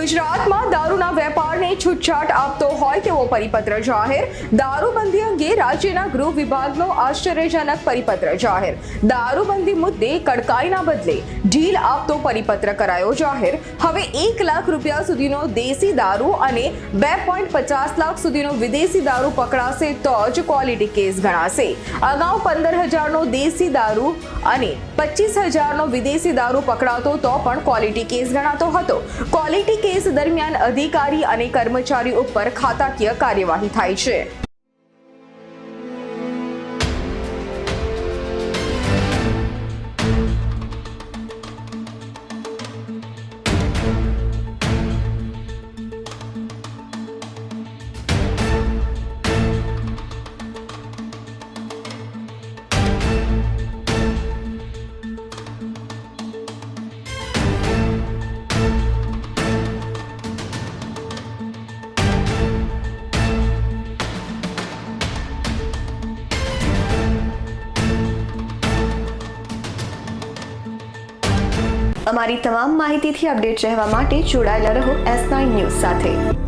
ગુજરાતમાં દારૂના વેપારને છૂટછાટ આપતો હોય તેવો પરિપત્ર જાહેર. દારૂબંધી અંગે રાજ્યના ગૃહ વિભાગનો આશ્ચર્યજનક પરિપત્ર જાહેર. દારૂબંધી મુદ્દે કડકાઈના બદલે ઢીલ આપતો પરિપત્ર કરાયો જાહેર. હવે 1 લાખ રૂપિયા સુધીનો દેશી દારૂ અને 2.50 લાખ સુધીનો વિદેશી દારૂ પકડાશે તો જ ક્વોલિટી કેસ ગણાશે. અગાઉ 15,000નો દેશી દારૂ અને 25,000નો વિદેશી દારૂ પકડાતો તો પણ ક્વોલિટી કેસ ગણાતો હતો. ક્વોલિટી કેસ દરમિયાન અધિકારી અને કર્મચારી ઉપર ખાતાકીય કાર્યવાહી થાય છે. અમારી તમામ માહિતીથી અપડેટ રહેવા માટે જોડાયેલા રહો S9 ન્યૂઝ સાથે.